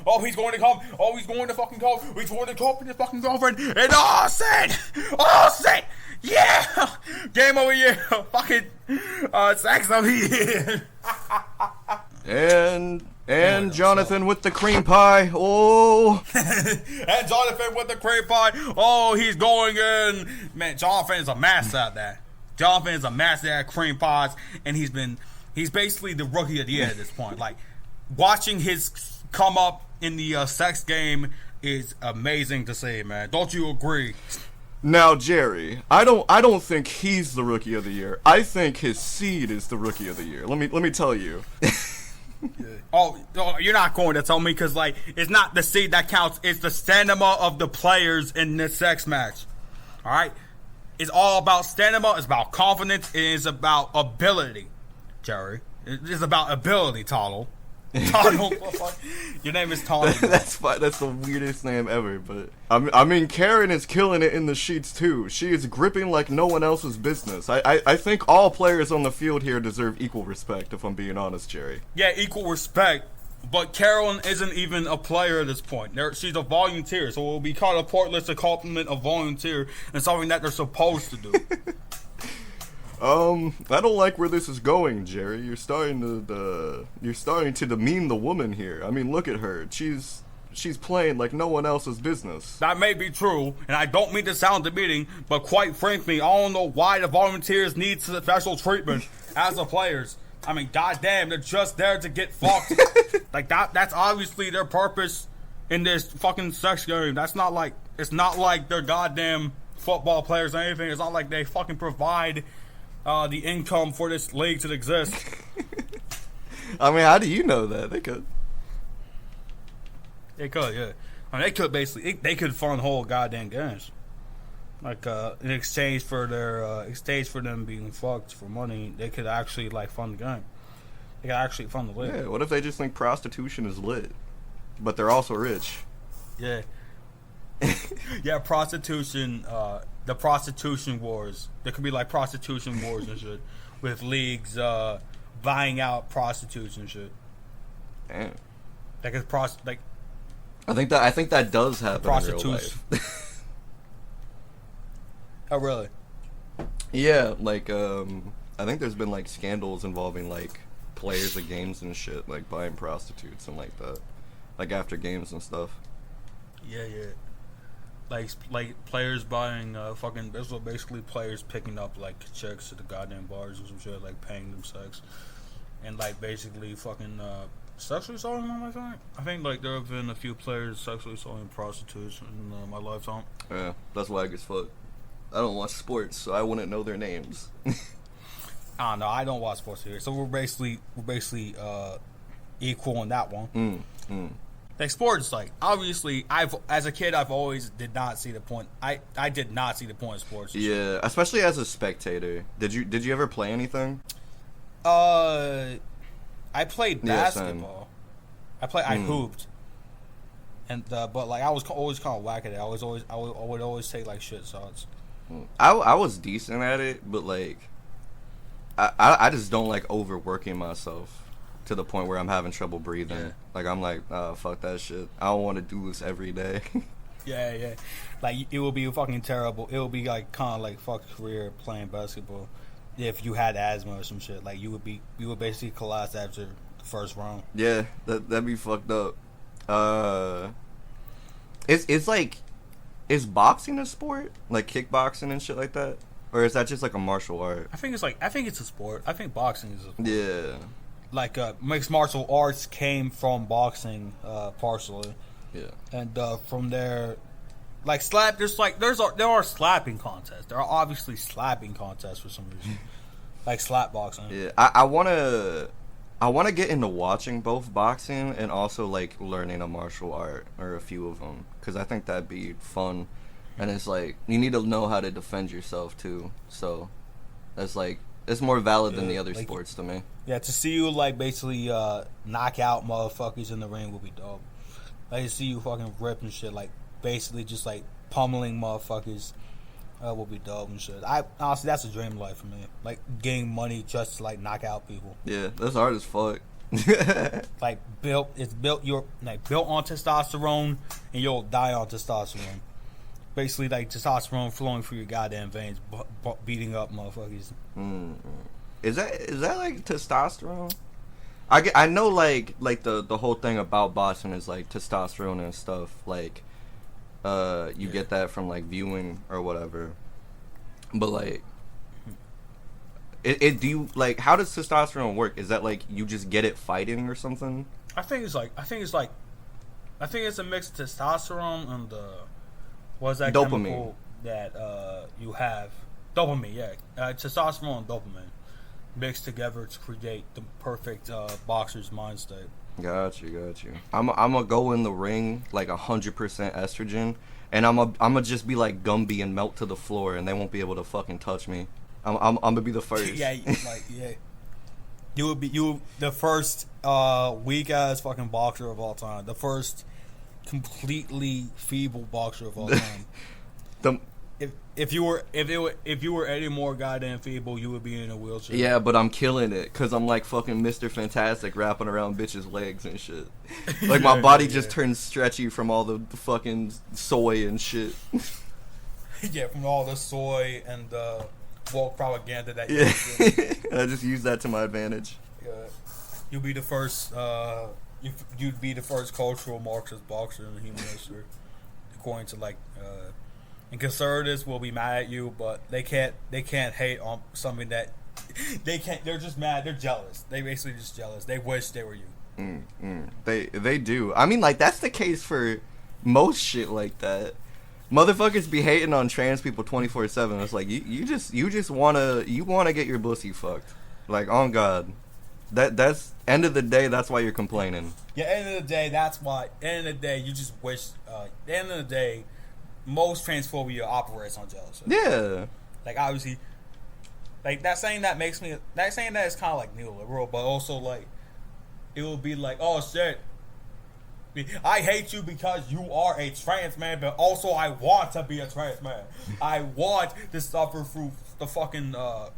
Oh, he's going to come. Oh, he's going to fucking come. He's going to talk to his fucking girlfriend. And oh, shit. Yeah. Game over here. Fucking sex over here. And Jonathan with the cream pie. Oh. And Jonathan with the cream pie. Oh, he's going in. Man, Jonathan's a master at that. Jonathan's a master at cream pies, and he's basically the rookie of the year at this point. Like, watching his come up in the sex game is amazing to see, man. Don't you agree? Now, Jerry, I don't think he's the rookie of the year. I think his seed is the rookie of the year. Let me tell you. Oh, you're not going to tell me, because like it's not the seed that counts. It's the stamina of the players in this sex match. All right, it's all about stamina. It's about confidence. It is about ability, Jerry. It's about ability, Talo. Your name is Talo. That's fine. That's the weirdest name ever. But I mean, Karen is killing it in the sheets too. She is gripping like no one else's business. I think all players on the field here deserve equal respect, if I'm being honest, Jerry. Yeah, equal respect. But Carolyn isn't even a player at this point. She's a volunteer, so it will be kind of pointless to compliment a volunteer and something that they're supposed to do. I don't like where this is going, Jerry. You're starting to demean the woman here. I mean, look at her. She's playing like no one else's business. That may be true, and I don't mean to sound demeaning, but quite frankly, I don't know why the volunteers need special treatment as the players. I mean, goddamn, they're just there to get fucked. Like that's obviously their purpose in this fucking sex game. It's not like they're goddamn football players or anything. It's not like they fucking provide the income for this league to exist. I mean, how do you know that? They could. They could, yeah. I mean, they could basically, they could fund whole goddamn games, like in exchange for them being fucked for money. They could actually like fund the game. They could actually fund the league. Yeah. What if they just think prostitution is lit, but they're also rich? Yeah. Yeah, prostitution. The prostitution wars. There could be like prostitution wars and shit with leagues buying out prostitutes and shit. Damn. Like it's I think that does happen in real life. Oh really? Yeah, like I think there's been like scandals involving like players of games and shit, like buying prostitutes and like that, like after games and stuff. Yeah. Like players buying fucking. This was basically players picking up like chicks at the goddamn bars or some shit, like paying them sex, and like basically fucking sexually assaulting them. I think like there have been a few players sexually assaulting prostitutes in my lifetime. Yeah, that's whack as fuck. I don't watch sports, so I wouldn't know their names. I don't know. I don't watch sports here, so we're basically equal on that one. Like sports, like obviously, as a kid, I've always did not see the point. I did not see the point of sports. Yeah, especially as a spectator. Did you ever play anything? I played basketball. Yeah, I hooped, and but like I was always kind of whack at it. I would always take like shit shots. I was decent at it, but like I just don't like overworking myself to the point where I'm having trouble breathing. Yeah. Like I'm like, fuck that shit. I don't want to do this every day. Yeah. Like it would be fucking terrible. It would be like kind of like fuck career playing basketball if you had asthma or some shit. Like you would basically collapse after the first round. Yeah, that'd be fucked up. It's like, is boxing a sport? Like kickboxing and shit like that? Or is that just like a martial art? I think it's a sport. I think boxing is a sport. Yeah. Like mixed martial arts came from boxing partially. Yeah. And from there, like there are slapping contests. There are obviously slapping contests for some reason. Like slap boxing. Yeah. I wanna get into watching both boxing and also like learning a martial art or a few of them, because I think that'd be fun. And it's like you need to know how to defend yourself too. So that's like, it's more valid than the other sports to me. Yeah, to see you like basically knock out motherfuckers in the ring would be dope. Like to see you fucking rip and shit, like basically just like pummeling motherfuckers would be dope and shit. Honestly, that's a dream life for me. Like getting money just to like knock out people. Yeah, that's hard as fuck. Like it's built on testosterone, and you'll die on testosterone. Basically, like testosterone flowing through your goddamn veins, beating up motherfuckers. Is that like testosterone? I know like the whole thing about boxing is like testosterone and stuff. Like, you get that from like viewing or whatever. But like, do you like, how does testosterone work? Is that like you just get it fighting or something? I think it's a mix of testosterone and what's that dopamine chemical that you have? Dopamine, yeah. Testosterone and dopamine mixed together to create the perfect boxer's mind state. Got you. I'm gonna go in the ring like 100% estrogen, and I'm gonna just be like Gumby and melt to the floor, and they won't be able to fucking touch me. I'm gonna be the first. Yeah. You would be the first weak ass fucking boxer of all time. The first completely feeble boxer of all time. If you were any more goddamn feeble, you would be in a wheelchair. Yeah, but I'm killing it because I'm like fucking Mr. Fantastic wrapping around bitches' legs and shit. Like my body just turns stretchy from all the fucking soy and shit. Yeah, from all the soy and woke propaganda that you I just use that to my advantage. Yeah, you'd be the first. You'd be the first cultural Marxist boxer in human history, according to like. And conservatives will be mad at you, but they can't hate on something that they can't. They're just mad. They're jealous. They basically just jealous. They wish they were you. They do. I mean, like that's the case for most shit like that. Motherfuckers be hating on trans people 24/7. It's like you just wanna get your pussy fucked. Like on God, that's end of the day. That's why you're complaining. Yeah, end of the day. That's why. End of the day, you just wish. End of the day. Most transphobia operates on jealousy. Yeah. Like obviously, like that saying that is kind of like neoliberal, but also like it will be like, oh shit, I hate you because you are a trans man, but also I want to be a trans man. I want to suffer through the fucking I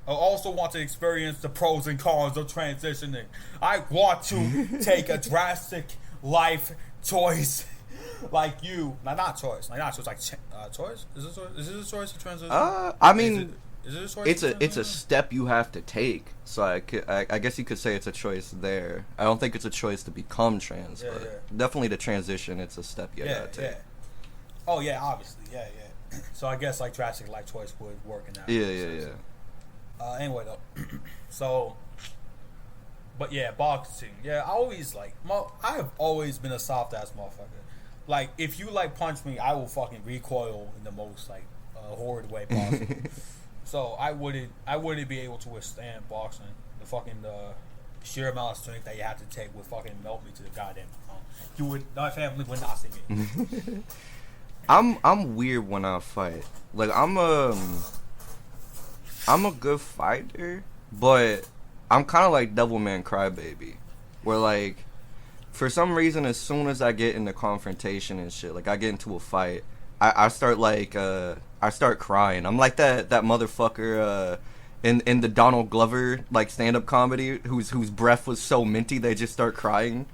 also want to experience the pros and cons of transitioning. I want to take a drastic life choice. Like you, not choice, like choice. Is this a choice to transition? I mean, is it a choice? It's a step you have to take. So I guess you could say it's a choice there. I don't think it's a choice to become trans, but definitely to transition, it's a step you gotta take. Yeah. Oh yeah, obviously, yeah. So I guess like drastic life choice would work in that. Yeah. Anyway though, so. But yeah, boxing. Yeah, I have always been a soft ass motherfucker. Like, if you, like, punch me, I will fucking recoil in the most, like, horrid way possible. So, I wouldn't be able to withstand boxing. The fucking, sheer amount of strength that you have to take would fucking melt me to the goddamn ground. My family would not see me. I'm weird when I fight. Like, I'm a good fighter, but I'm kind of like Devilman Crybaby. Where, like, for some reason, as soon as I get into confrontation and shit, like I get into a fight, I start crying. I'm like that motherfucker in the Donald Glover like stand up comedy whose breath was so minty they just start crying.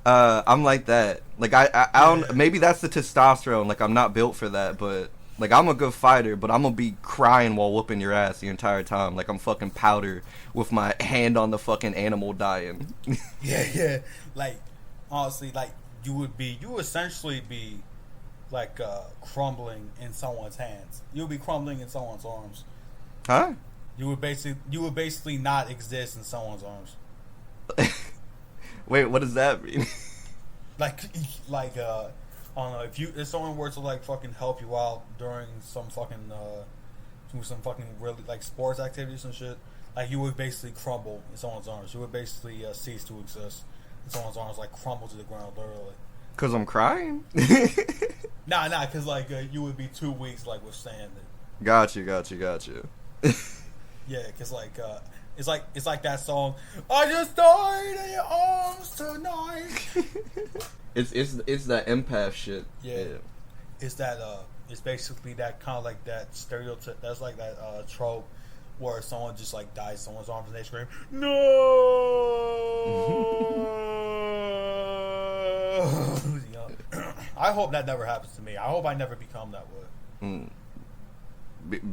I'm like that. Like I don't, maybe that's the testosterone. Like I'm not built for that, but like I'm a good fighter, but I'm gonna be crying while whooping your ass the entire time. Like I'm fucking powder with my hand on the fucking animal dying. Yeah. Like honestly, like you would essentially be like crumbling in someone's hands. You would be crumbling in someone's arms. Huh? You would basically not exist in someone's arms. Wait, what does that mean? like I don't know, if someone were to like fucking help you out during some fucking really like sports activities and shit, like you would basically crumble in someone's arms. You would basically cease to exist in someone's arms, like crumble to the ground literally. Cause I'm crying? Nah, cause like you would be too weak to like withstand it. Got you. Yeah, cause like it's like that song. I just died in your arms tonight. It's that empath shit. Yeah. It's that it's basically that kind of like that stereotype. That's like that trope where someone just like dies someone's arms and they scream, "No!" You know? I hope that never happens to me. I hope I never become that way.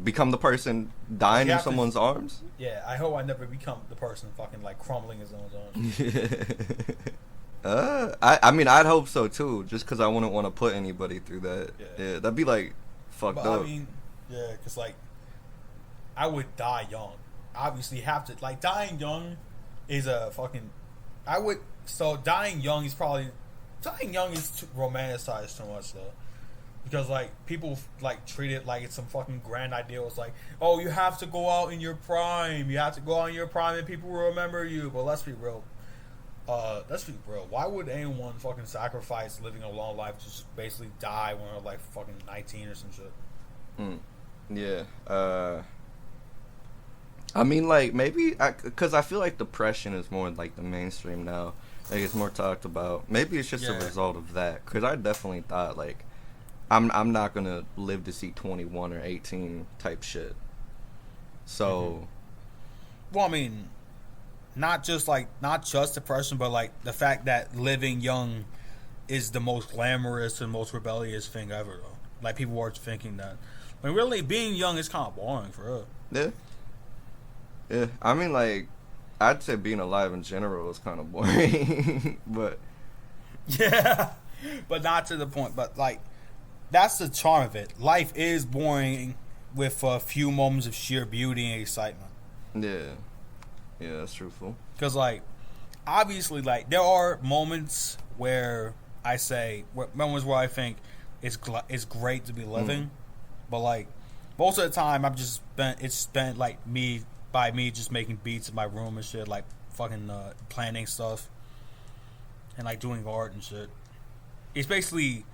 Become the person dying in someone's arms? Yeah, I hope I never become the person fucking like crumbling his own arms. I mean, I'd hope so too, just because I wouldn't want to put anybody through that. Yeah, that'd be like fucked up. I mean, yeah, because like I would die young. Obviously, have to like dying young is a fucking. Dying young is romanticized too much though. Because, like, people, like, treat it like it's some fucking grand ideal. It's like, oh, you have to go out in your prime. You have to go out in your prime and people will remember you. But let's be real. Why would anyone fucking sacrifice living a long life to just basically die when they're, like, fucking 19 or some shit? Yeah. I mean, like, maybe... Because I feel like depression is more, like, the mainstream now. Like, it's more talked about. Maybe it's just a result of that. Because I definitely thought, like... I'm not gonna live to see 21 or 18 type shit. So, well, I mean, not just depression, but like the fact that living young is the most glamorous and most rebellious thing ever. Though, like people are thinking that. When really being young is kind of boring for real. Yeah. I mean, like, I'd say being alive in general is kind of boring, but yeah, but not to the point. But like. That's the charm of it. Life is boring with a few moments of sheer beauty and excitement. Yeah, that's truthful. Because, like, obviously, like, there are moments where I think it's great to be living. But, like, most of the time, it's spent, like, me just making beats in my room and shit, like, fucking planning stuff and, like, doing art and shit. It's basically...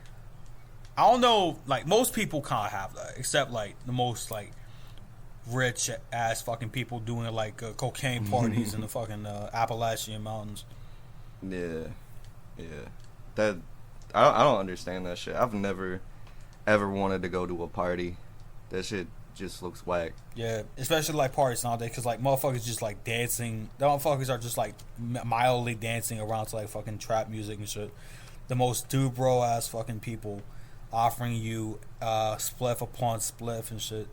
I don't know, like, most people kind of have that, except, like, the most, like, rich-ass fucking people doing, like, cocaine parties in the fucking Appalachian Mountains. Yeah. That, I don't understand that shit. I've never, ever wanted to go to a party. That shit just looks whack. Yeah, especially, like, parties nowadays, because, like, motherfuckers just, like, dancing. The motherfuckers are just, like, mildly dancing around to, like, fucking trap music and shit. The most dubro-ass fucking people offering you spliff upon spliff and shit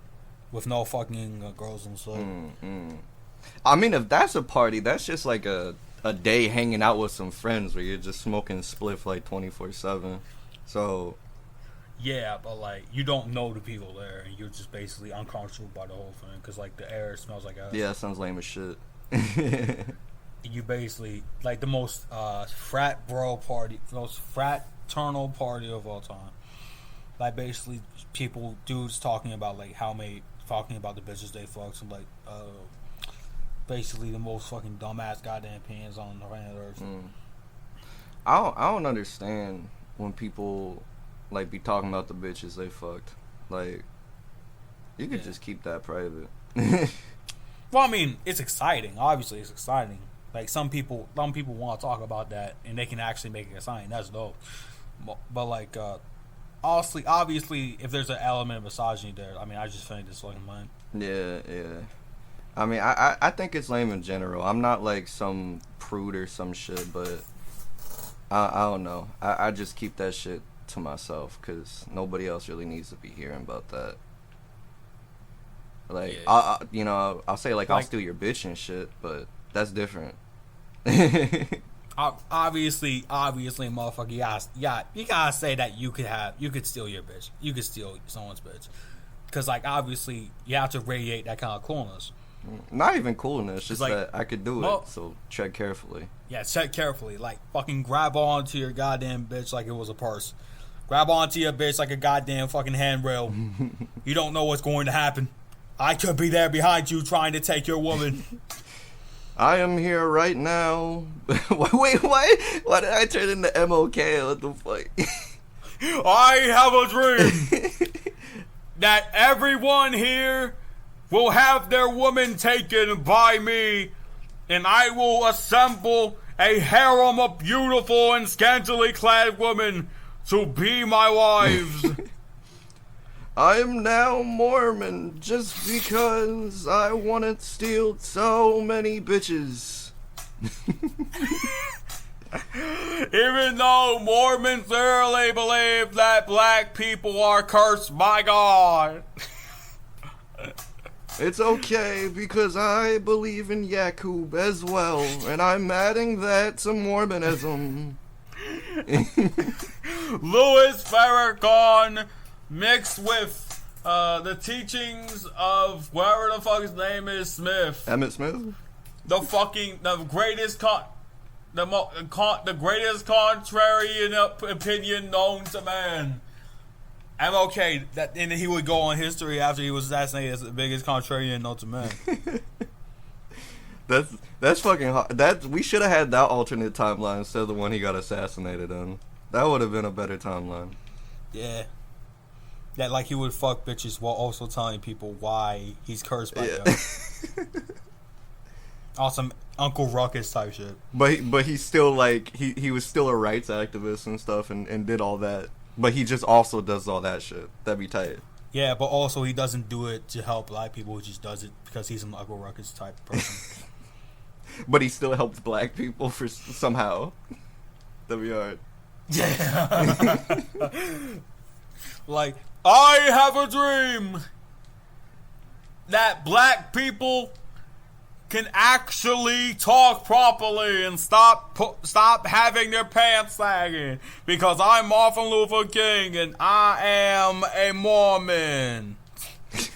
with no fucking girls and stuff. I mean, if that's a party, that's just like a day hanging out with some friends where you're just smoking spliff like 24/7. So yeah, but like you don't know the people there, and you're just basically uncomfortable by the whole thing because like the air smells like ass. Yeah, that sounds lame as shit. You basically like the most fraternal party of all time. Like basically, dudes talking about like talking about the bitches they fucked, and like basically the most fucking dumbass goddamn opinions on the planet Earth. I don't understand when people like be talking about the bitches they fucked. Like, you could just keep that private. Well, I mean, it's exciting. Obviously, it's exciting. Like some people want to talk about that, and they can actually make it exciting. That's dope. But like. Obviously, if there's an element of misogyny there, I mean, I just think it's fucking lame. Yeah. I mean, I think it's lame in general. I'm not like some prude or some shit, but I don't know. I just keep that shit to myself because nobody else really needs to be hearing about that. Like, yeah. I'll say like I'll steal your bitch and shit, but that's different. Obviously, motherfucker, you gotta say that you could steal your bitch. You could steal someone's bitch. Because, like, obviously, you have to radiate that kind of coolness. Not even coolness, just like, that I could do it, so tread carefully. Yeah, tread carefully. Like, fucking grab onto your goddamn bitch like it was a purse. Grab onto your bitch like a goddamn fucking handrail. You don't know what's going to happen. I could be there behind you trying to take your woman. I am here right now. Wait, why did I turn into MOK? What the fuck? I have a dream that everyone here will have their woman taken by me, and I will assemble a harem of beautiful and scantily clad women to be my wives. I am now Mormon just because I want to steal so many bitches. Even though Mormons literally believe that black people are cursed by God. It's okay because I believe in Yakub as well, and I'm adding that to Mormonism. Louis Farrakhan mixed with the teachings of whatever the fuck his name is, Smith. Emmett Smith? The greatest the greatest contrarian opinion known to man. MLK, and he would go on history after he was assassinated as the biggest contrarian known to man. That's fucking hard. We should have had that alternate timeline instead of the one he got assassinated in. That would have been a better timeline. Yeah. That like he would fuck bitches while also telling people why he's cursed by them. Awesome Uncle Ruckus type shit. But he's still like he was still a rights activist and stuff and did all that. But he just also does all that shit. That'd be tight. Yeah, but also he doesn't do it to help black people. He just does it because he's an Uncle Ruckus type person. But he still helps black people for somehow. That'd be hard. Yeah. Like, I have a dream that black people can actually talk properly and stop having their pants sagging because I'm Martin Luther King and I am a Mormon. This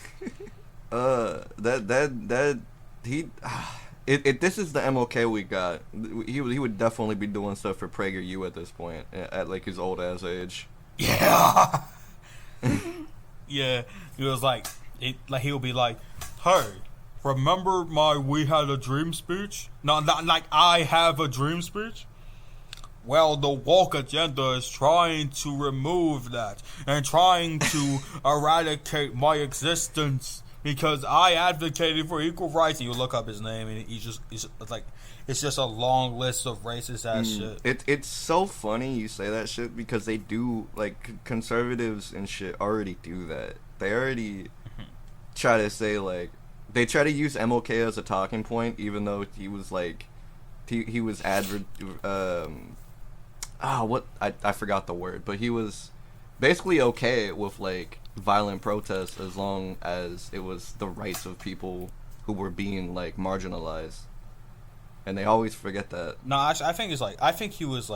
is the MLK we got. He would definitely be doing stuff for PragerU at this point at like his old ass age. Yeah. Yeah. He was like he would be like, hey, remember my "We Had a Dream" speech? Not like I have a dream speech. Well, the woke agenda is trying to remove that and trying to eradicate my existence because I advocated for equal rights. And you look up his name and it's just a long list of racist ass shit. It's so funny you say that shit because they do, like, conservatives and shit already do that. They already try to say, like, they try to use MLK as a talking point, even though he was like, he was I forgot the word, but he was basically okay with like violent protests as long as it was the rights of people who were being like marginalized, and they always forget that. No, actually, I think he was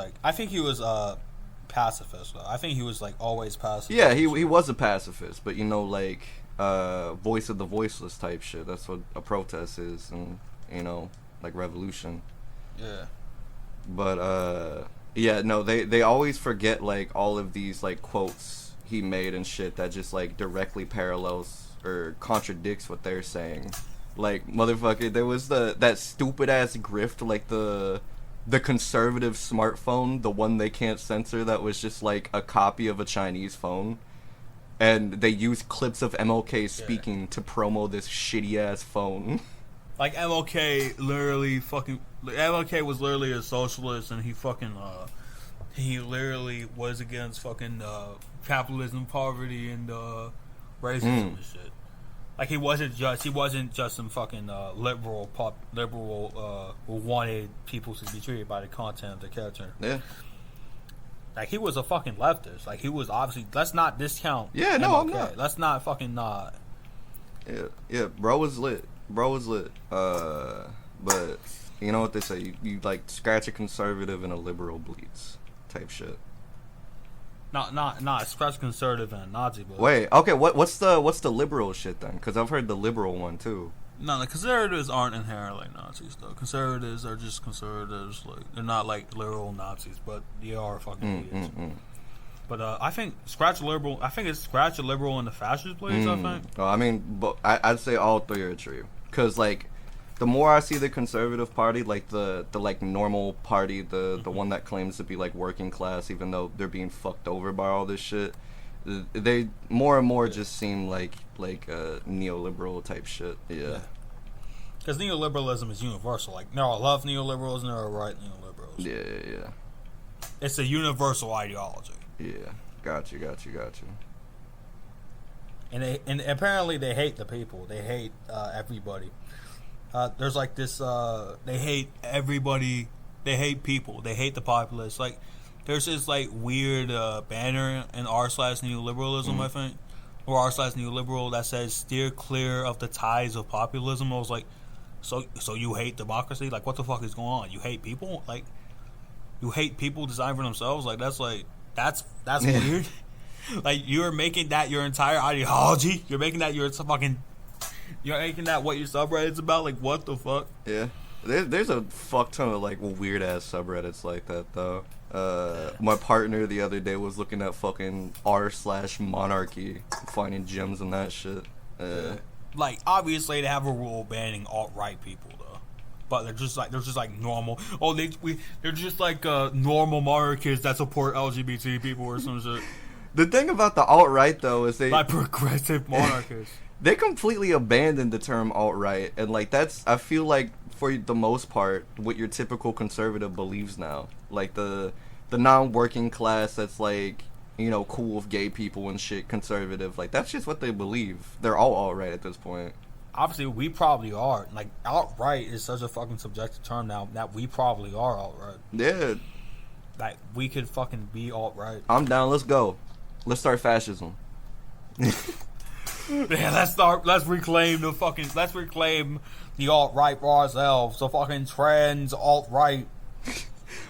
pacifist though. I think he was like always pacifist. Yeah, he was a pacifist, but you know, like. Voice of the voiceless type shit. That's what a protest is, and you know, like revolution. Yeah. But yeah, no, they always forget like all of these like quotes he made and shit that just like directly parallels or contradicts what they're saying. Like, motherfucker, there was that stupid ass grift, like the conservative smartphone, the one they can't censor, that was just like a copy of a Chinese phone. And they used clips of MLK speaking to promo this shitty ass phone. Like MLK was literally a socialist, and he literally was against fucking capitalism, poverty, and racism and shit. Like he wasn't just some fucking liberal who wanted people to be treated by the content of the character. Yeah. Like, he was a fucking leftist. Like, he was obviously... Let's not discount Yeah, no, MLK. I'm not. Let's not fucking not... Yeah, bro was lit. But, you know what they say? You like, scratch a conservative and a liberal bleeds. Type shit. Not scratch conservative and a Nazi, but... Wait, okay, what's the liberal shit, then? Because I've heard the liberal one, too. No, the conservatives aren't inherently Nazis, though. Conservatives are just conservatives. Like, they're not like literal Nazis, but they are fucking idiots. But I think scratch a liberal. I think it's scratch a liberal in the fascist place. I think. Oh, I mean, but I'd say all three are true. Because like, the more I see the conservative party, like the like normal party, the one that claims to be like working class, even though they're being fucked over by all this shit. They more and more just seem like neoliberal type shit. Yeah. Because neoliberalism is universal. Like, there are left neoliberals and there are right neoliberals. Yeah. It's a universal ideology. Yeah. Got you. and apparently they hate the people. They hate everybody. There's like this. They hate everybody. They hate people. They hate the populace. Like there's this like weird banner in r/neoliberalism, I think, or r/neoliberal that says "steer clear of the ties of populism." I was like, so you hate democracy? Like what the fuck is going on? You hate people? Like you hate people designed for themselves? Like that's weird. Like you're making that your entire ideology. You're making that your fucking. You're making that what your subreddit's about. Like what the fuck? Yeah. There's a fuck ton of like weird ass subreddits like that though. My partner the other day was looking at fucking r/monarchy, finding gems and that shit. Like obviously they have a rule banning alt-right people though, but they're just like normal. Oh, they're just like normal monarchists that support LGBT people or some shit. The thing about the alt-right though is they like progressive monarchists. They completely abandoned the term alt-right, and like that's I feel like for the most part what your typical conservative believes now. Like the non-working class that's like, you know, cool with gay people and shit, conservative, like that's just what they believe. They're all alt-right at this point. Obviously we probably are. Like alt-right is such a fucking subjective term now that we probably are alt-right. Yeah. Like we could fucking be alt-right. I'm down, let's go. Let's start fascism. Yeah, let's reclaim the alt-right for ourselves. The fucking trans alt-right.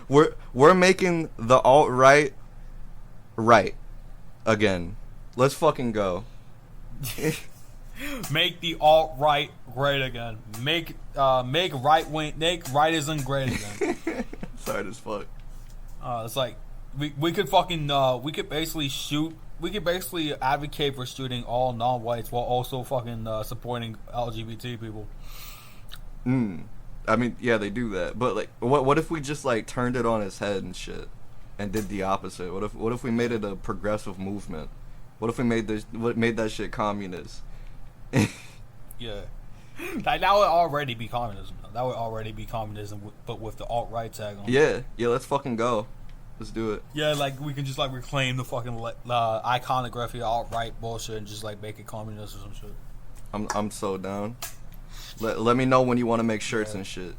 We're making the alt-right right again. Let's fucking go. Make the alt-right great again. Make rightism great again. Sorry as fuck. It's like we could fucking we could basically advocate for shooting all non-whites while also fucking supporting LGBT people. I mean, yeah, they do that, but like, what if we just like turned it on its head and shit, and did the opposite? What if we made it a progressive movement? What if we made that shit communist? Yeah, that would already be communism. That would already be communism, but with the alt-right tag on. Yeah, let's fucking go. Let's do it. Yeah, like we can just like reclaim the fucking iconography of alt-right bullshit and just like make it communist or some shit. I'm so down. Let me know when you want to make shirts and shit.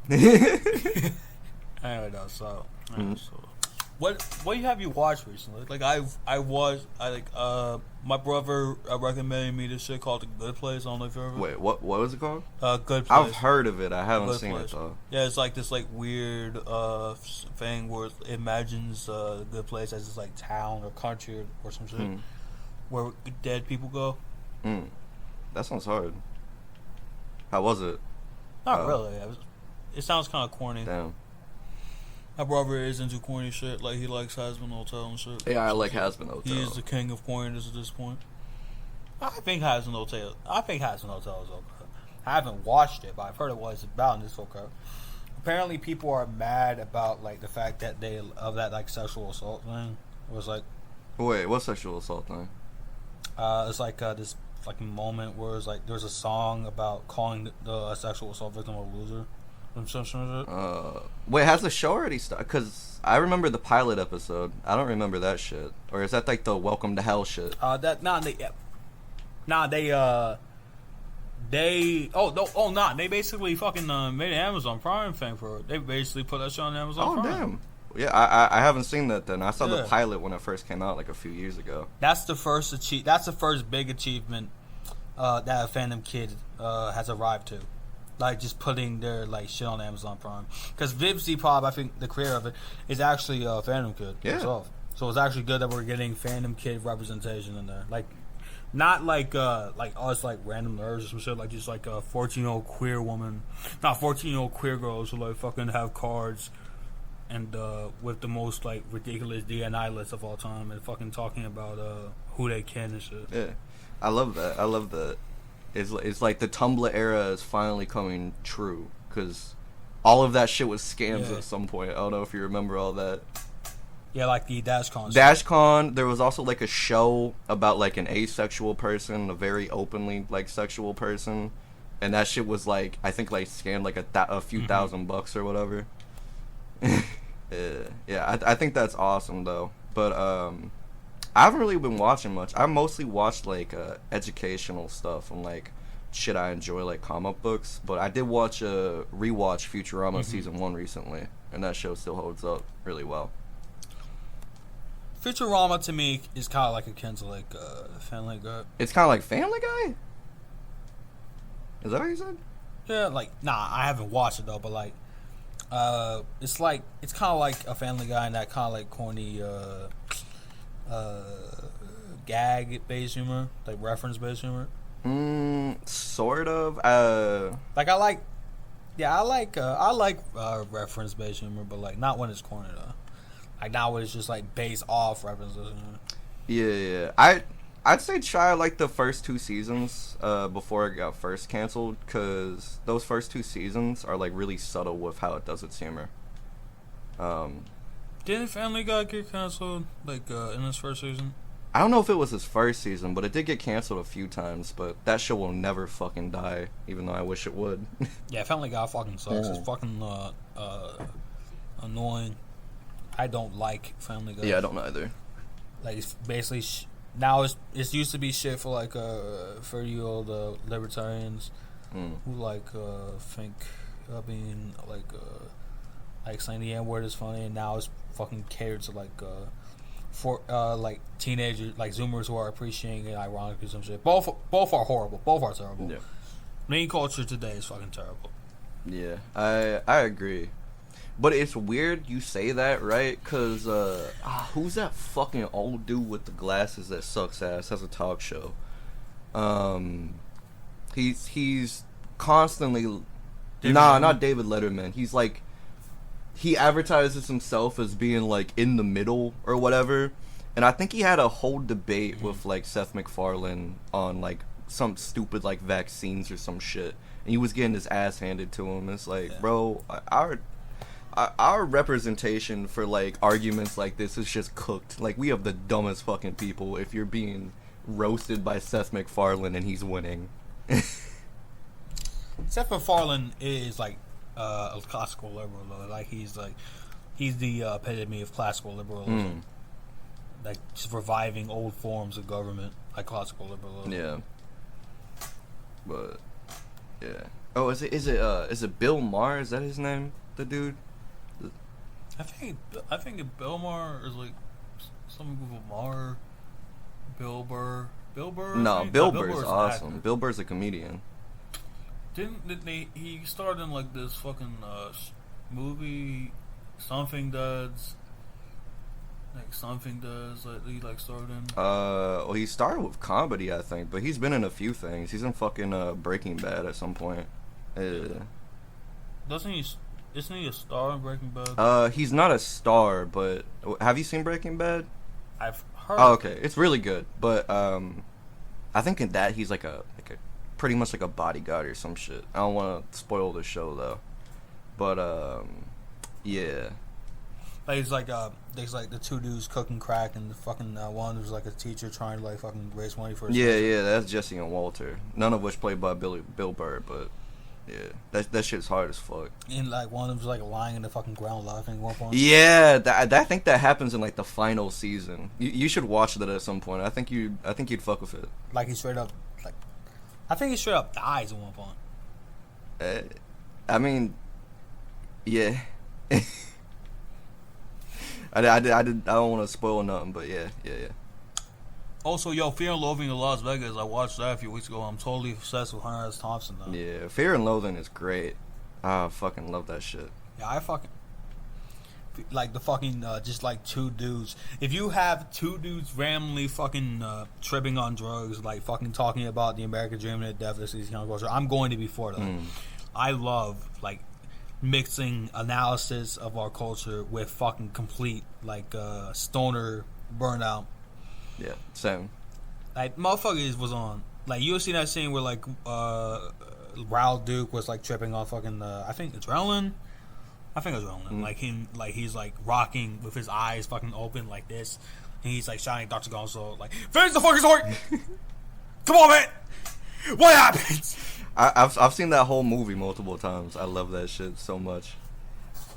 Anyway, though, so what have you watched recently? Like my brother recommended me this shit called The Good Place. I don't know if you ever. Wait, what was it called? Good Place. I've heard of it. I haven't seen Place. It though. Yeah, it's like this like weird thing where it imagines The Good Place as this like town or country or some shit where dead people go. That sounds hard. How was it? Not really. It sounds kind of corny. Damn. My brother is into corny shit. Like he likes Has-Been Hotel and shit. Yeah, I like Has-Been Hotel. He is the king of corniness at this point. I think Has-Been Hotel is okay. I haven't watched it, but I've heard what it's about, and it's okay. Apparently, people are mad about like the fact that that like sexual assault thing. It was like, wait, what sexual assault thing? It's like this fucking moment where it's like there's a song about calling the sexual assault victim a loser. Wait, has the show already started? Because I remember the pilot episode. I don't remember that shit. Or is that like the Welcome to Hell shit? They basically fucking made an Amazon Prime thing for it. They basically put that shit on Amazon Prime. Damn. Yeah, I haven't seen that then. I saw the pilot when it first came out like a few years ago. That's the first big achievement that a fandom kid has arrived to. Like just putting their like shit on Amazon Prime. Because Viv Z Pop, I think the creator of it, is actually a fandom kid himself. So it's actually good that we're getting fandom kid representation in there. Like not like us like random nerds or some shit, like just like a 14-year-old queer woman, not 14-year-old queer girls who like fucking have cards and with the most like ridiculous DNI list of all time and fucking talking about who they can and shit. Yeah, I love that. It's like the Tumblr era is finally coming true because all of that shit was scams at some point. I don't know if you remember all that. Yeah, like the DashCon. DashCon. There was also like a show about like an asexual person, a very openly like sexual person, and that shit was like I think like scammed like a few $1,000 or whatever. I think that's awesome though. But I haven't really been watching much. I mostly watched like educational stuff and like shit I enjoy, like comic books. But I did watch rewatch Futurama season 1 recently, and that show still holds up really well. Futurama to me is kind of like akin to like Family Guy. It's kind of like Family Guy. Is that what you said? Yeah, like I haven't watched it though, but like, it's kind of like a Family Guy and that kind of like corny gag based humor, like reference based humor. Sort of. Like I like reference based humor, but like not when it's corny though. Like now when it's just like based off references. Yeah. I'd say try like the first 2 seasons before it got first canceled, because those first 2 seasons are like really subtle with how it does its humor. Didn't Family Guy get canceled like in its first season? I don't know if it was his first season, but it did get canceled a few times. But that show will never fucking die, even though I wish it would. Yeah, Family Guy fucking sucks. It's fucking annoying. I don't like Family Guy. Yeah, I don't either. Like it's basically now it's used to be shit for like 30-year-old libertarians who like think being like saying the N-word is funny, and now it's fucking catered to like for like teenagers, like Zoomers who are appreciating it ironically some shit. Both are horrible. Both are terrible. Yeah. Main culture today is fucking terrible. Yeah, I agree. But it's weird you say that, right? Because, who's that fucking old dude with the glasses that sucks ass, has a talk show? He's constantly... Not David Letterman. He's like... He advertises himself as being, like, in the middle or whatever. And I think he had a whole debate with, like, Seth MacFarlane on, like, some stupid, like, vaccines or some shit. And he was getting his ass handed to him. It's like, bro, our representation for like arguments like this is just cooked. Like, we have the dumbest fucking people if you're being roasted by Seth MacFarlane and he's winning. Seth MacFarlane is like a classical liberal though. Like he's the epitome of classical liberalism. Like just reviving old forms of government like classical liberalism. Yeah. But yeah. Oh, is it Bill Maher? Is that his name? The dude? I think Bill Maher is like something with a Maher. Bill Burr. No, Bill Burr's awesome. Bill Burr's a comedian. He starred in like this fucking movie, Something Does. Like Something Does. Like he like starred in. Well, he started with comedy, I think, but he's been in a few things. He's in fucking Breaking Bad at some point. Doesn't he? Isn't he a star in Breaking Bad? He's not a star, but have you seen Breaking Bad? I've heard. Oh, okay, it's really good, but I think in that he's like a pretty much like a bodyguard or some shit. I don't want to spoil the show though, but yeah. Like it's like there's like the 2 dudes cooking crack, and the fucking one was like a teacher trying to like fucking raise money for his Yeah, that's Jesse and Walter, none of which played by Bill Burr, but. Yeah, that shit's hard as fuck. And like one of them was like lying in the fucking ground laughing at one point. Yeah, I think that happens in like the final season. You should watch that at some point. I think you'd fuck with it. Like he straight up, like I think he straight up dies at one point. I mean, yeah. I don't want to spoil nothing, but yeah. Also, Fear and Loathing in Las Vegas. I watched that a few weeks ago. I'm totally obsessed with Hunter S. Thompson though. Yeah, Fear and Loathing is great. I fucking love that shit. Yeah, I fucking like the fucking just like 2 dudes. If you have 2 dudes randomly fucking tripping on drugs, like fucking talking about the American dream and the deficits, kind of culture, I'm going to be for that. I love like mixing analysis of our culture with fucking complete like stoner burnout. Yeah, same. Like motherfuckers was on. Like you seen that scene where like Raul Duke was like tripping on fucking I think adrenaline. Like he's like rocking with his eyes fucking open like this, and he's like shouting Dr. Gonzo like, finish the fucking story. Come on, man. What happens? I've seen that whole movie multiple times. I love that shit so much.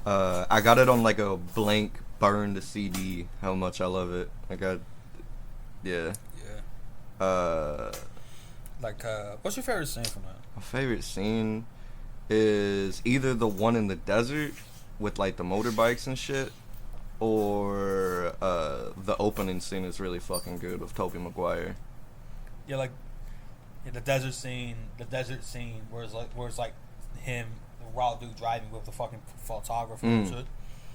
I got it on like a blank burned CD. How much I love it. Yeah. Yeah. Like, what's your favorite scene from that? My favorite scene is either the one in the desert with like the motorbikes and shit, or the opening scene is really fucking good with Tobey Maguire. Yeah, like the desert scene where it's like him, the raw dude driving with the fucking photographer and shit.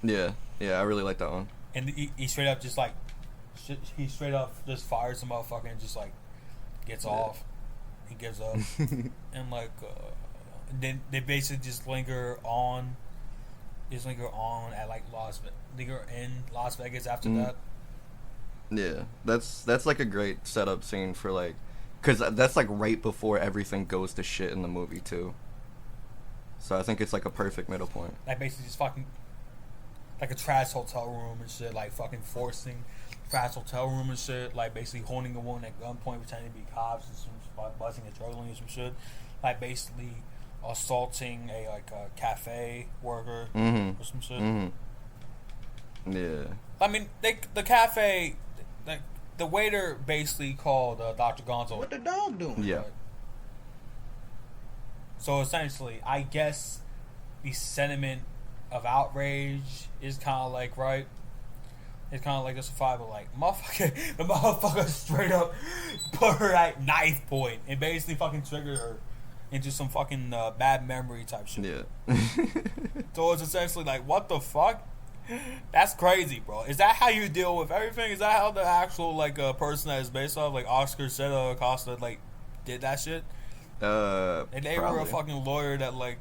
Yeah, I really like that one. And he straight up just like he straight up just fires the motherfucker and just like gets off. He gives up. And like then they basically just linger on at like linger in Las Vegas after that. Yeah, that's like a great setup scene for like, cause that's like right before everything goes to shit in the movie too. So I think it's like a perfect middle point. Like basically just fucking like a trash hotel room and shit, like fucking forcing trash hotel room and shit, like basically holding a woman at gunpoint, pretending to be cops and some buzzing and juggling and some shit, like basically assaulting a cafe worker or some shit. Yeah. I mean, the cafe, like the waiter basically called Dr. Gonzo. What the dog doing? Yeah. So essentially, I guess the sentiment of outrage is kind of like right. It's kind of like justifiable. Like the motherfucker straight up put her at knife point and basically fucking triggered her into some fucking bad memory type shit. Yeah. So it's essentially like, what the fuck? That's crazy, bro. Is that how you deal with everything? Is that how the actual like person that is based off, like Oscar Acosta, like did that shit? And they probably. were a fucking lawyer that like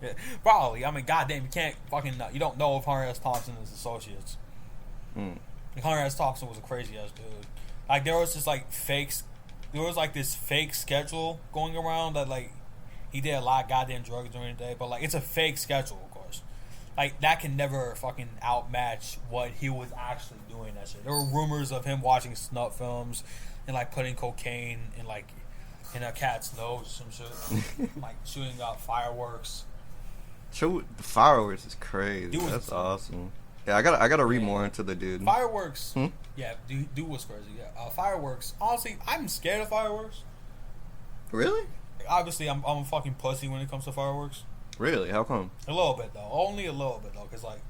yeah, probably. I mean, goddamn, you can't fucking you don't know if Hunter S. Thompson is associates. Like, Hunter S. Thompson was a crazy ass dude. Like there was this fake schedule going around that like he did a lot of goddamn drugs during the day, but like it's a fake schedule, of course. Like that can never fucking outmatch what he was actually doing. That shit. There were rumors of him watching snuff films and like putting cocaine in a cat's nose or some shit. Like shooting out fireworks. Fireworks is crazy. Dude, that's awesome. Yeah, I gotta read more into the dude. Fireworks. Yeah, dude was crazy. Yeah, fireworks. Honestly, I'm scared of fireworks. Really? Obviously, I'm a fucking pussy when it comes to fireworks. Really? How come? A little bit though. Only a little bit though, because like,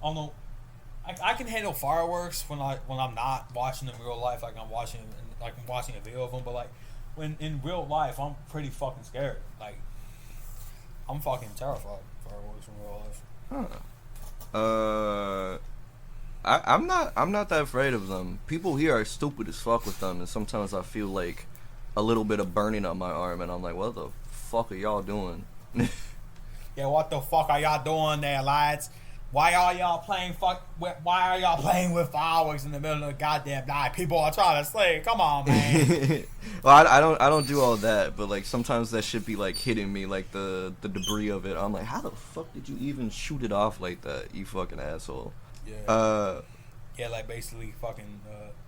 I don't know. I can handle fireworks when I'm not watching them in real life. Like I'm watching a video of them, but like when in real life, I'm pretty fucking scared. Like I'm fucking terrified of fireworks in real life. I'm not that afraid of them. People here are stupid as fuck with them, and sometimes I feel like a little bit of burning on my arm, and I'm like, what the fuck are y'all doing? Yeah, what the fuck are y'all doing there, lads? Why are y'all playing with fireworks in the middle of the goddamn night? People are trying to sleep. Come on, man. Well, I don't do all that, but like sometimes that shit be like hitting me, like the debris of it. I'm like, how the fuck did you even shoot it off like that, you fucking asshole? Yeah. Yeah, like basically fucking.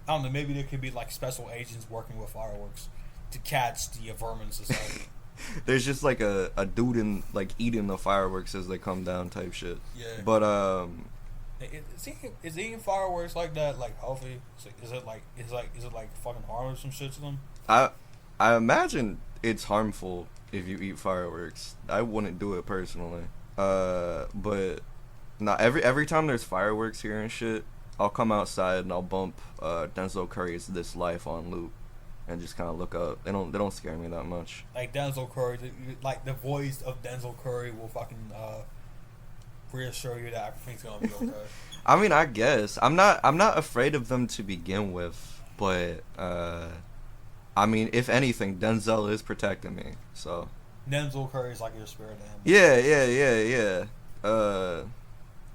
I don't know. Maybe there could be like special agents working with fireworks to catch the vermin society. There's just like a dude in like eating the fireworks as they come down type shit. Yeah. But is eating fireworks like that like healthy? Is it like fucking harm or some shit to them? I imagine it's harmful if you eat fireworks. I wouldn't do it personally. But not every time there's fireworks here and shit, I'll come outside and I'll bump Denzel Curry's "This Life" on loop. And just kind of look up. They don't scare me that much. Like Denzel Curry, like the voice of Denzel Curry will fucking reassure you that everything's gonna be okay. I mean, I guess I'm not afraid of them to begin with, but I mean, if anything, Denzel is protecting me. So Denzel Curry is like your spirit animal. Yeah.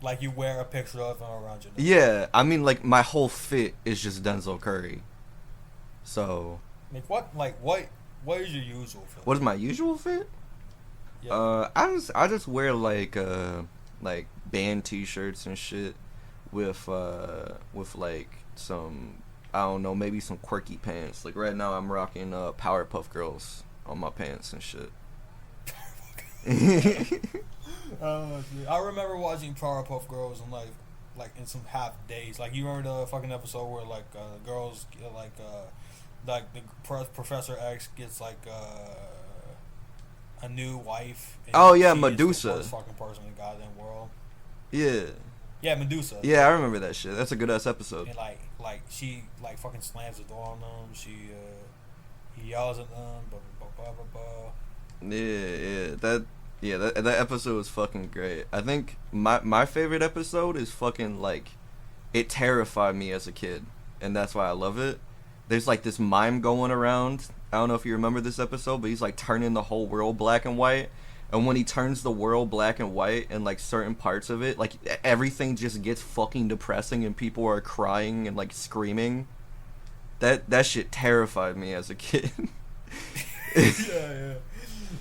Like you wear a picture of him around your neck. Yeah, I mean, like my whole fit is just Denzel Curry. So what is your usual fit? What is my usual fit? Yeah. I just wear like band t-shirts and shit with like some, I don't know, maybe some quirky pants. Like right now I'm rocking Powerpuff Girls on my pants and shit. Oh, shit. I remember watching Powerpuff Girls and like like in some half days. Like you remember the fucking episode where like girls like the Professor X gets like a new wife. And oh yeah, she Medusa. is the worst fucking person in the goddamn world. Yeah. Yeah, Medusa. Yeah, I remember that shit. That's a good ass episode. And like she like fucking slams the door on them. He yells at them. Blah blah blah blah blah. Yeah. That episode was fucking great. I think my favorite episode is fucking like, it terrified me as a kid, and that's why I love it. There's like this mime going around. I don't know if you remember this episode, but he's like turning the whole world black and white. And when he turns the world black and white and like certain parts of it, like everything just gets fucking depressing and people are crying and like screaming. That shit terrified me as a kid. Yeah.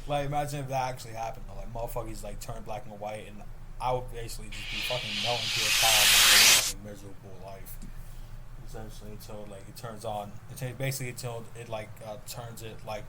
Like imagine if that actually happened. Like motherfuckers like turn black and white, and I would basically just be fucking melting to a cloud and a fucking miserable life. Essentially until like it turns on. Basically until it like turns it like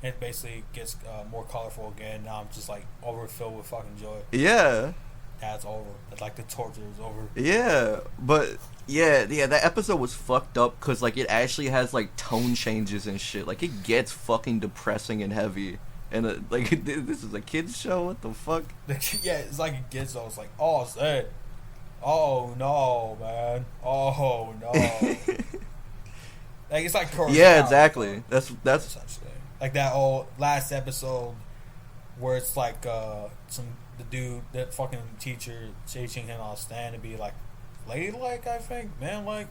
it basically gets more colorful again. Now I'm just like overfilled with fucking joy. Yeah. That's over. It's like the torture is over. Yeah, but yeah, that episode was fucked up because like it actually has like tone changes and shit. Like it gets fucking depressing and heavy. And like this is a kids show. What the fuck? Yeah, it's like it gets. It's like, oh, sad. Oh no, man. Oh no. Like it's like Courage yeah, Power, exactly. That's essentially like that old last episode where it's like the dude, that fucking teacher teaching him on stand to be like ladylike, I think, manlike,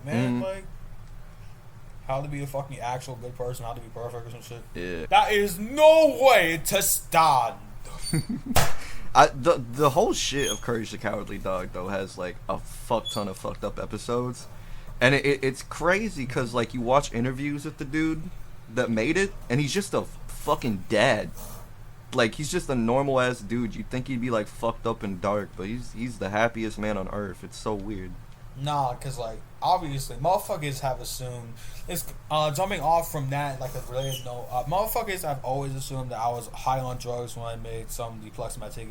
how to be a fucking actual good person, how to be perfect or some shit. Yeah. That is no way to stand. The whole shit of Courage the Cowardly Dog though has like a fuck ton of fucked up episodes, and it's crazy because like you watch interviews with the dude that made it, and he's just a fucking dad. Like he's just a normal ass dude. You'd think he'd be like fucked up and dark, but he's the happiest man on earth. It's so weird. Nah, cause like obviously motherfuckers have assumed it's jumping off from that like a related note. Motherfuckers have always assumed that I was high on drugs when I made some Dupleximatic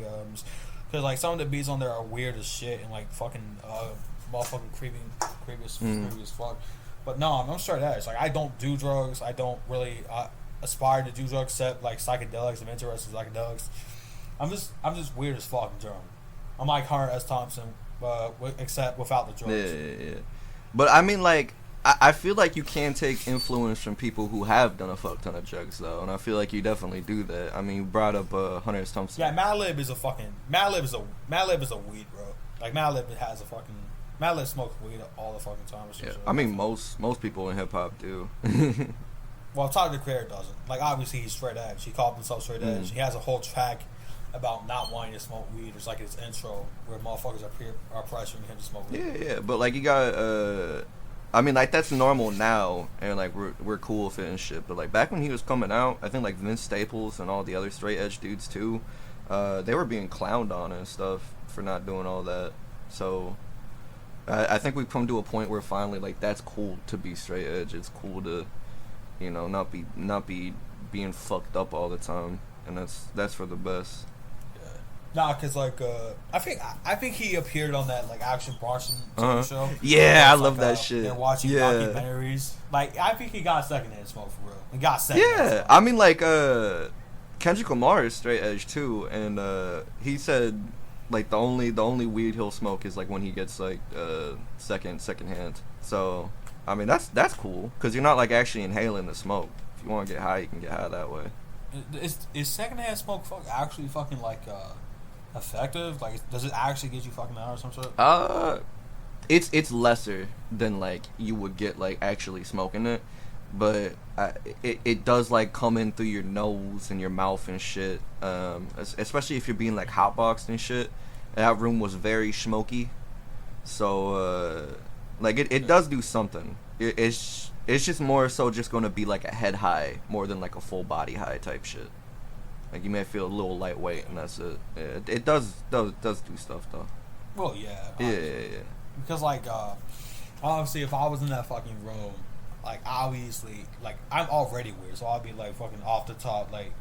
cause like some of the beats on there are weird as shit and like fucking motherfucking creepy as fuck. But no, I'm straight edge. Like I don't do drugs. I don't really aspire to do drugs except like psychedelics. I'm interested in psychedelics. I'm just weird as fuck in general. I'm like Hunter S. Thompson. Except without the drugs. Yeah. But I mean, like, I feel like you can take influence from people who have done a fuck ton of drugs, though, and I feel like you definitely do that. I mean, you brought up Hunter S. Thompson. Yeah, Madlib is a weed, bro. Like Madlib smokes weed all the fucking time. Yeah, I mean, most people in hip hop do. Well, Tyler the Creator doesn't. Like, obviously he's straight edge. He called himself straight edge. He has a whole track about not wanting to smoke weed. It's like his intro where motherfuckers are pressuring him to smoke weed. Yeah, but like you got I mean, like that's normal now, and like we're cool with it and shit. But like back when he was coming out, I think like Vince Staples and all the other straight edge dudes too, they were being clowned on and stuff for not doing all that. So I think we've come to a point where finally like that's cool to be straight edge. It's cool to, you know, not be being fucked up all the time, and that's for the best. Nah, cause like I think he appeared on that like Action Bronson TV show. Yeah, I like, love that shit. They're watching documentaries. Like I think he got secondhand smoke for real. He got secondhand smoke. I mean like Kendrick Lamar is straight edge too, and he said like the only weed he'll smoke is like when he gets like second hand. So I mean that's cool because you're not like actually inhaling the smoke. If you want to get high, you can get high that way. Is secondhand smoke actually fucking like effective? Like, does it actually get you fucking out or some shit? It's lesser than like you would get like actually smoking it, but it does like come in through your nose and your mouth and shit. Especially if you're being like hotboxed and shit. That room was very smoky, so like it does do something. It's just more so just gonna be like a head high more than like a full body high type shit. Like you may feel a little lightweight, and that's it. Yeah, it does do stuff though. Well, yeah. Yeah. Because like, obviously, if I was in that fucking room, like obviously, like I'm already weird, so I'll be like fucking off the top, like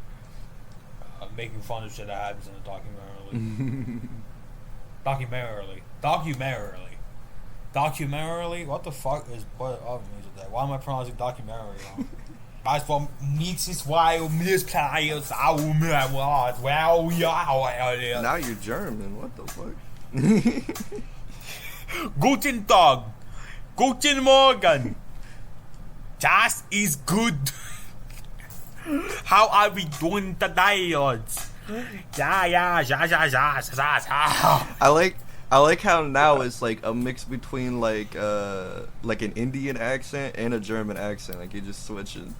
making fun of shit that happens in the documentary. Documentarily. What the fuck is what means that? Why am I pronouncing documentary wrong? That's what meets is why misplies. Now you're German. What the fuck? Guten Tag. Guten Morgen. Das is good. How are we doing today, odds? Yeah. I like how now it's like a mix between like an Indian accent and a German accent. Like you're just switching.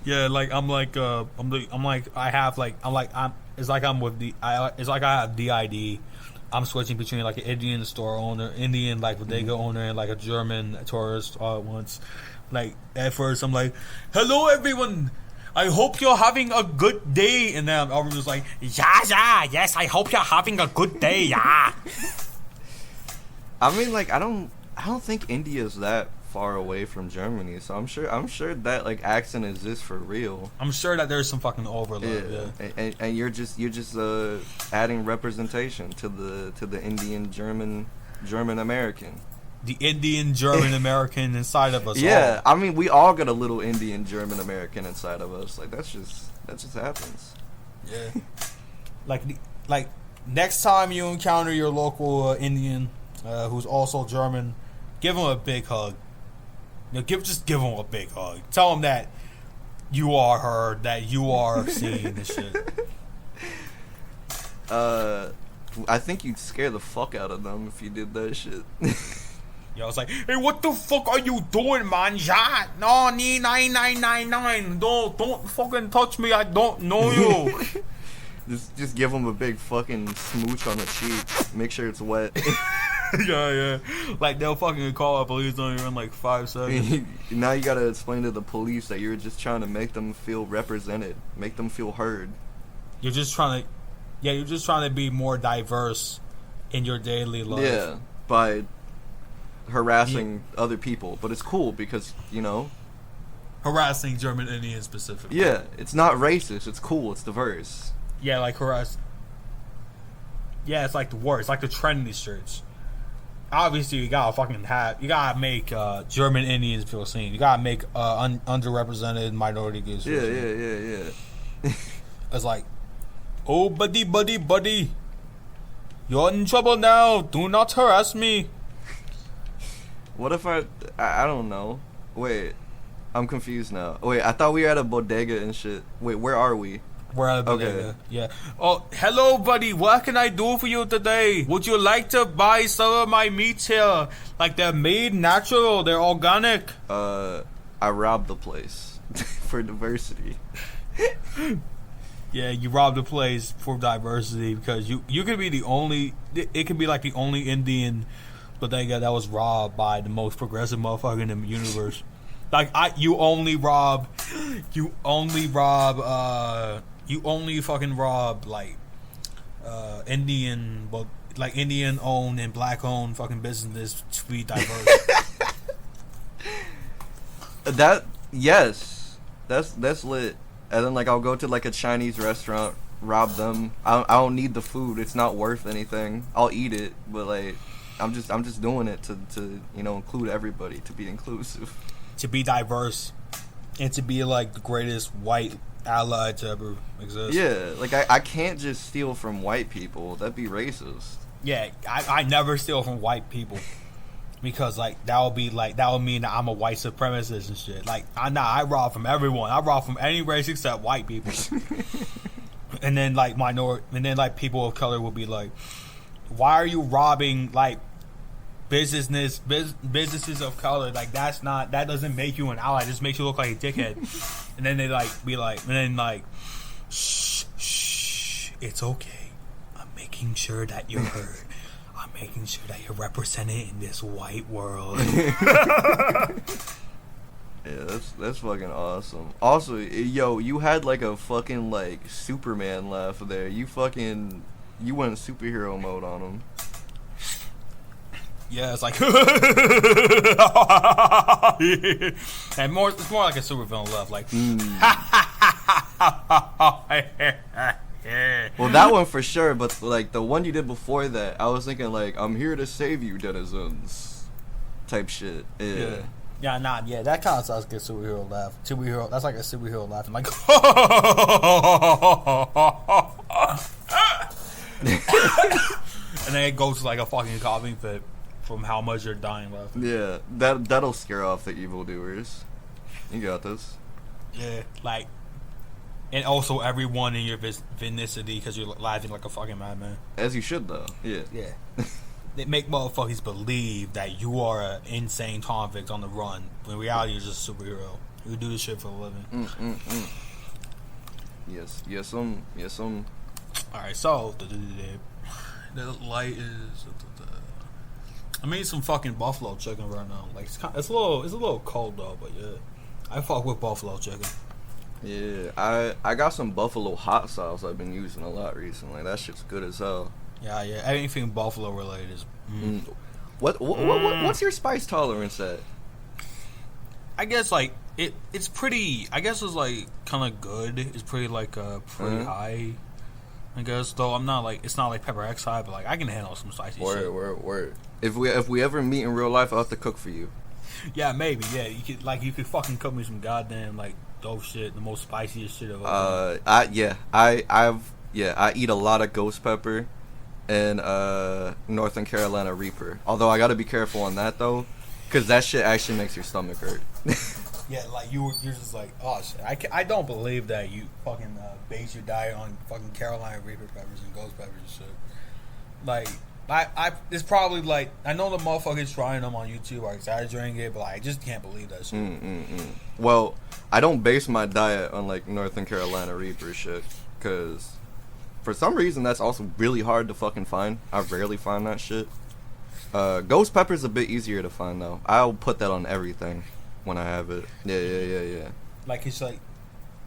Yeah, like it's like I have DID. I'm switching between like an Indian store owner, Indian like bodega owner, and like a German tourist all at once. Like at first I'm like, "Hello everyone, I hope you're having a good day," and then I'm just like, "Yeah, yes, I hope you're having a good day, yeah." I mean, like I don't think India's that far away from Germany, so I'm sure that like accent exists for real. I'm sure that there's some fucking overlap. Yeah. And you're just adding representation to the Indian German American. The Indian German American inside of us. Yeah, all. I mean we all got a little Indian German American inside of us. Like that just happens. Yeah. like next time you encounter your local Indian who's also German, give him a big hug. Just give him a big hug. Tell him that you are heard, that you are seen and shit. I think you'd scare the fuck out of them if you did that shit. Yeah, I was like, "Hey, what the fuck are you doing, man? Ja, no, 9999. Don't fucking touch me. I don't know you." Just give them a big fucking smooch on the cheek. Make sure it's wet. Yeah. Like they'll fucking call the police on you in like 5 seconds. Now you gotta explain to the police that you're just trying to make them feel represented, make them feel heard. You're just trying to be more diverse in your daily life. Yeah, by harassing other people, but it's cool because harassing German Indians specifically. Yeah, it's not racist. It's cool. It's diverse. Yeah, like harass. Yeah, it's like the word. It's like the trendy shirts. Obviously, you gotta make German Indians feel seen. You gotta make underrepresented minority groups feel seen. Yeah. It's like, "Oh, buddy, you're in trouble now. Do not harass me." What if I don't know. Wait, I'm confused now. Wait, I thought we were at a bodega and shit. Wait, where are we? We're at a bodega. Okay. Yeah. "Oh, hello, buddy. What can I do for you today? Would you like to buy some of my meats here? Like they're made natural. They're organic." I robbed the place for diversity. Yeah, you robbed the place for diversity because you could be the only. It could be like the only Indian bodega that was robbed by the most progressive motherfucker in the universe. Like you only fucking rob like Indian, but like Indian owned and black owned fucking business to be diverse. That's lit. And then like I'll go to like a Chinese restaurant, rob them. I don't need the food. It's not worth anything. I'll eat it, but like I'm just doing it to include everybody, to be inclusive, to be diverse, and to be like the greatest white ally to ever exist. Yeah, like I can't just steal from white people. That'd be racist. Yeah, I never steal from white people because like that would mean that I'm a white supremacist and shit. Like I rob from everyone. I rob from any race except white people. And then like people of color will be like, "Why are you robbing like businesses of color? Like that doesn't make you an ally. It just makes you look like a dickhead." And then they shh, it's okay. I'm making sure that you're heard. I'm making sure that you're represented in this white world. Yeah, that's fucking awesome. Also, yo, you had like a fucking like Superman laugh there. You went superhero mode on him. Yeah, it's like and it's more like a supervillain laugh, like Well, that one for sure, but like the one you did before that, I was thinking like, I'm here to save you, denizens, type shit. Yeah. Yeah, that kind of sounds like a superhero laugh. That's like a superhero laugh. I'm like, and then it goes to like a fucking coughing fit from how much you're dying laughing. Yeah, that'll scare off the evildoers. You got this. Yeah, like, and also everyone in your vicinity because you're laughing like a fucking madman. As you should, though. Yeah. They make motherfuckers believe that you are an insane convict on the run. When in reality, you're just a superhero. You do this shit for a living. Yes. Alright, so the light is. I'm eating some fucking buffalo chicken right now. Like it's a little cold though, but yeah, I fuck with buffalo chicken. Yeah, I got some buffalo hot sauce I've been using a lot recently. That shit's good as hell. Yeah. Anything buffalo related is. What's your spice tolerance at? I guess like it's pretty. I guess it's like kind of good. It's pretty like pretty high. I guess though I'm not like it's not like Pepper X high, but like I can handle some spicy shit. Word. If we ever meet in real life, I'll have to cook for you. Yeah, maybe. Yeah, you could fucking cook me some goddamn like dope shit, the most spiciest shit of all. I eat a lot of ghost pepper and Northern Carolina Reaper. Although I gotta be careful on that though, because that shit actually makes your stomach hurt. Yeah, like you're just like, oh shit. I don't believe that you fucking base your diet on fucking Carolina Reaper peppers and ghost peppers and shit. Like, it's probably like I know the motherfuckers trying them on YouTube are exaggerating it, but like, I just can't believe that shit. Well, I don't base my diet on like Northern Carolina Reaper shit, because for some reason that's also really hard to fucking find. I rarely find that shit. Ghost pepper's a bit easier to find though. I'll put that on everything when I have it. Yeah. Like it's like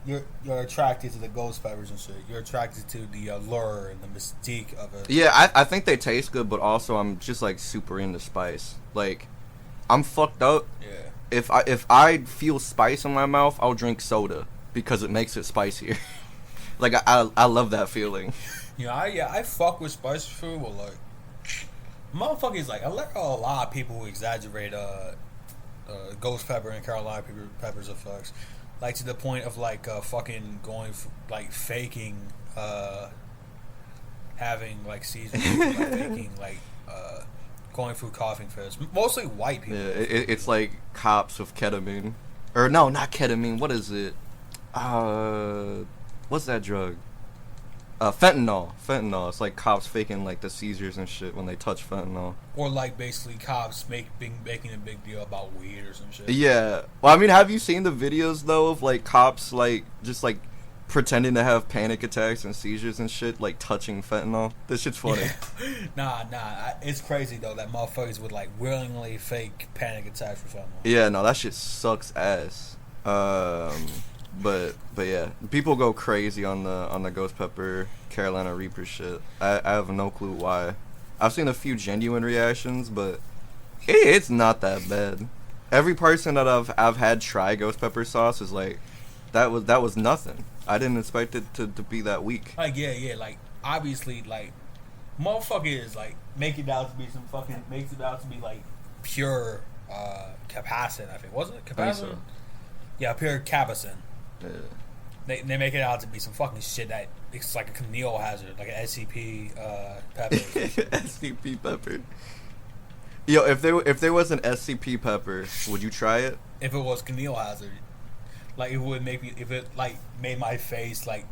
you're attracted to the ghost peppers and shit. You're attracted to the allure and the mystique of it. Yeah, I think they taste good, but also I'm just like super into spice. Like, I'm fucked up. Yeah. If I feel spice in my mouth, I'll drink soda because it makes it spicier. Like I love that feeling. I fuck with spicy food, but like motherfuckers like I like a lot of people who exaggerate ghost pepper and Carolina peppers effects. Like to the point of like fucking going like faking having like seizures, like faking like going through coughing fits. Mostly white people. Yeah, it's like cops with ketamine, or no, not ketamine. What is it? What's that drug? Fentanyl. It's like cops faking like the seizures and shit when they touch fentanyl. Or like basically cops making a big deal about weed or some shit. Yeah. Well, I mean, have you seen the videos though of like cops like just like pretending to have panic attacks and seizures and shit, like touching fentanyl? This shit's funny. Nah. It's crazy though that motherfuckers would like willingly fake panic attacks for fentanyl. Yeah, no, that shit sucks ass. But yeah, people go crazy on the ghost pepper Carolina Reaper shit. I have no clue why. I've seen a few genuine reactions, but it's not that bad. Every person that I've had try ghost pepper sauce is like, that was nothing. I didn't expect it to be that weak. Like yeah, like obviously like motherfuckers like makes it out to be like pure capacin. I think wasn't it capacin? So. Yeah, pure capacin. Yeah. They make it out to be some fucking shit that it's like a Camille hazard, like an SCP pepper. SCP pepper. Yo, if there was an SCP pepper, would you try it? If it was Camille hazard, like it would make me. If it like made my face like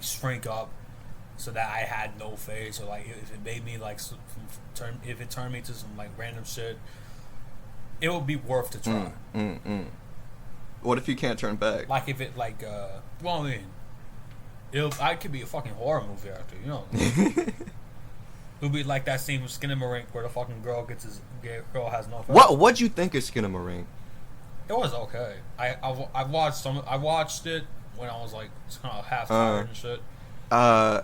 shrink up, so that I had no face, or like if it made me like if it turned me to some like random shit, it would be worth to try. What if you can't turn back? Like if it like well, I mean, I could be a fucking horror movie actor, you know. It would be like that scene with Skinamarink where the fucking girl has no face. What'd you think of Skinamarink? It was okay. I watched it when I was like kind of half tired and shit. I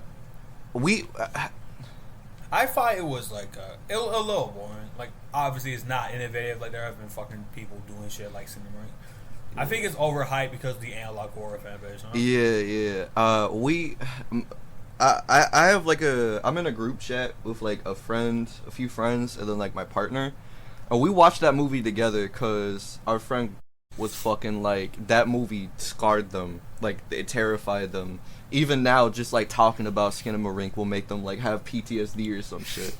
find it was like a little boring. Like obviously it's not innovative. Like there have been fucking people doing shit like Skinamarink. I think it's overhyped because of the analog horror fan base. Huh? Yeah. I have like I'm in a group chat with like a few friends, and then like my partner, and we watched that movie together because our friend was fucking like, that movie scarred them, like it terrified them. Even now, just like talking about Skinamarink will make them like have PTSD or some shit.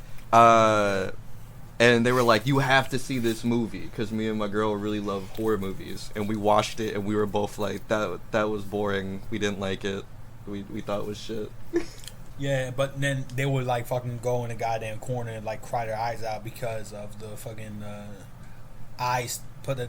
And they were like, you have to see this movie, because me and my girl really love horror movies, and we watched it and we were both like, that was boring, we didn't like it, we thought it was shit. Yeah, but then they would like fucking go in a goddamn corner and like cry their eyes out because of the fucking eyes, put the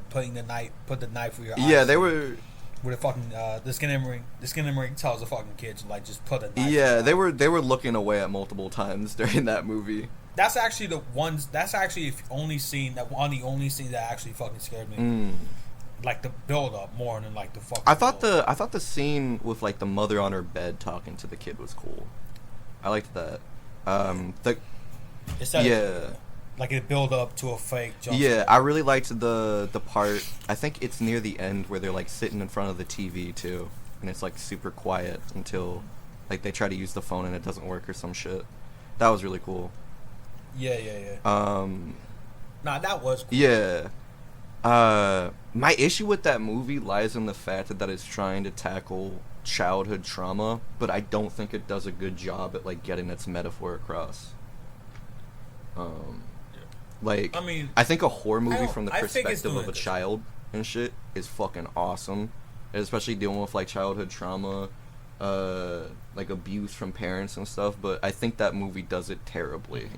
knife through your eyes. Yeah, they were. With a fucking the Skinamarink tells the fucking kids like, just put a knife. Yeah, they were looking away at multiple times during that movie. That's actually the only scene that actually fucking scared me. Like the build up more than like the fucking. I thought the scene with like the mother on her bed talking to the kid was cool. I liked that. Like it build up to a fake jump. Yeah, I really liked the part. I think it's near the end where they're like sitting in front of the TV too, and it's like super quiet until like they try to use the phone and it doesn't work or some shit. That was really cool. Yeah. Nah, that was cool. Yeah. My issue with that movie lies in the fact that it's trying to tackle childhood trauma, but I don't think it does a good job at like getting its metaphor across. Like, I mean, I think a horror movie from the I think it's perspective of doing a it. child and shit is fucking awesome, and especially dealing with like childhood trauma, like abuse from parents and stuff. But I think that movie does it terribly.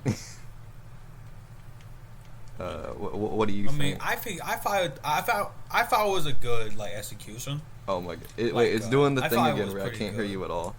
What do you think? I mean, I thought it was a good like execution. Oh my god! Wait, it's doing the I thing thought it again was where I pretty can't hear good. you at all.